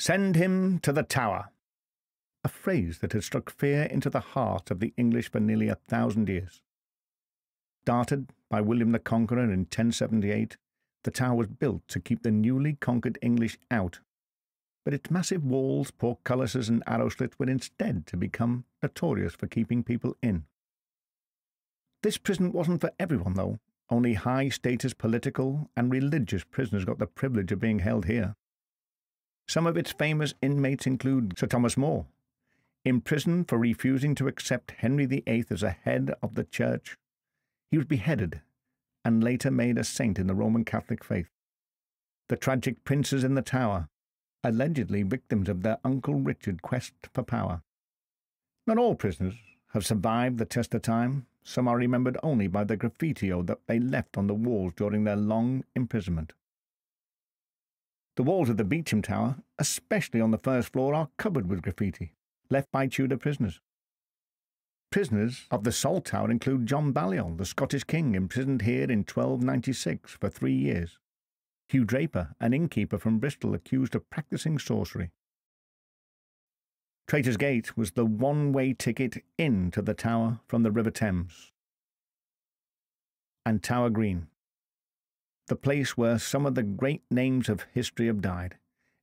"Send him to the Tower," a phrase that had struck fear into the heart of the English for nearly 1,000 years. Started by William the Conqueror in 1078, the Tower was built to keep the newly conquered English out, but its massive walls, portcullises and arrow slits were instead to become notorious for keeping people in. This prison wasn't for everyone, though. Only high-status political and religious prisoners got the privilege of being held here. Some of its famous inmates include Sir Thomas More, imprisoned for refusing to accept Henry VIII as a head of the Church. He was beheaded and later made a saint in the Roman Catholic faith. The tragic princes in the Tower, allegedly victims of their Uncle Richard's quest for power. Not all prisoners have survived the test of time. Some are remembered only by the graffiti that they left on the walls during their long imprisonment. The walls of the Beauchamp Tower, especially on the first floor, are covered with graffiti, left by Tudor prisoners. Prisoners of the Salt Tower include John Balliol, the Scottish king, imprisoned here in 1296 for 3 years. Hugh Draper, an innkeeper from Bristol, accused of practising sorcery. Traitor's Gate was the one-way ticket into the Tower from the River Thames. And Tower Green, the place where some of the great names of history have died,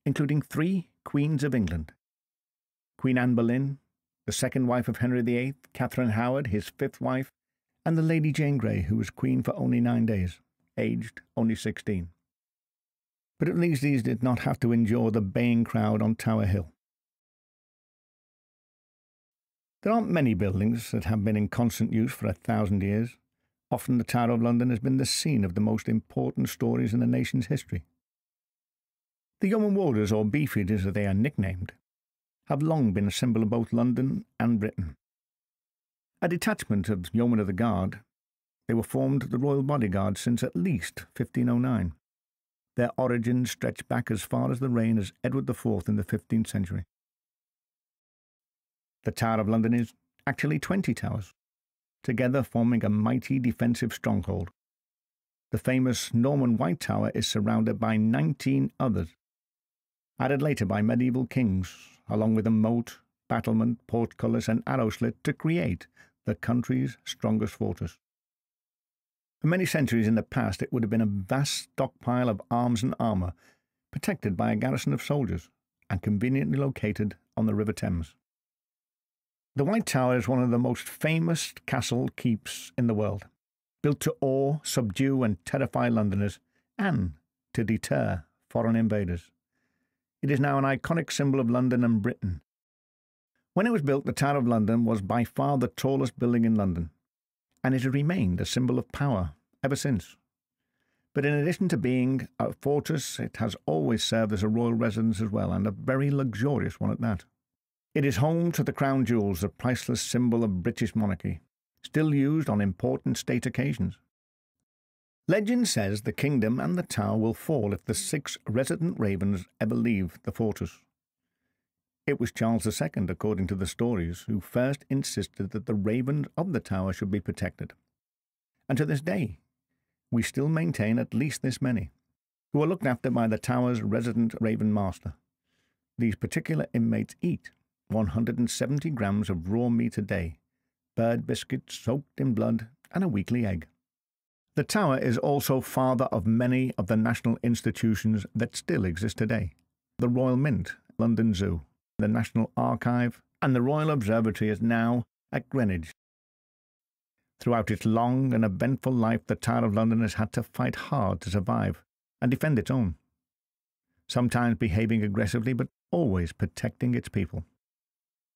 including 3 Queens of England: Queen Anne Boleyn, the second wife of Henry VIII, Catherine Howard, his 5th wife, and the Lady Jane Grey, who was queen for only 9 days, aged only 16. But at least these did not have to endure the baying crowd on Tower Hill. There aren't many buildings that have been in constant use for 1,000 years. Often the Tower of London has been the scene of the most important stories in the nation's history. The Yeoman Warders, or Beefeaters as they are nicknamed, have long been a symbol of both London and Britain. A detachment of Yeomen of the Guard, they were formed the Royal Bodyguard since at least 1509. Their origins stretch back as far as the reign of Edward IV in the 15th century. The Tower of London is actually 20 towers, together forming a mighty defensive stronghold. The famous Norman White Tower is surrounded by 19 others, added later by medieval kings, along with a moat, battlement, portcullis and arrow slit to create the country's strongest fortress. For many centuries in the past, it would have been a vast stockpile of arms and armour, protected by a garrison of soldiers, and conveniently located on the River Thames. The White Tower is one of the most famous castle keeps in the world, built to awe, subdue and terrify Londoners, and to deter foreign invaders. It is now an iconic symbol of London and Britain. When it was built, the Tower of London was by far the tallest building in London, and it has remained a symbol of power ever since. But in addition to being a fortress, it has always served as a royal residence as well, and a very luxurious one at that. It is home to the crown jewels, the priceless symbol of British monarchy, still used on important state occasions. Legend says the kingdom and the tower will fall if the 6 resident ravens ever leave the fortress. It was Charles II, according to the stories, who first insisted that the ravens of the tower should be protected. And to this day, we still maintain at least this many, who are looked after by the tower's resident raven master. These particular inmates eat 170 grams of raw meat a day, bird biscuits soaked in blood, and a weekly egg. The tower is also father of many of the national institutions that still exist today: the Royal Mint, London Zoo, the National Archive, and the Royal Observatory is now at Greenwich. Throughout its long and eventful life, the Tower of London has had to fight hard to survive and defend its own, sometimes behaving aggressively but always protecting its people.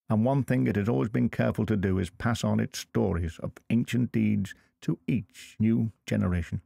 And one thing it has always been careful to do is pass on its stories of ancient deeds to each new generation.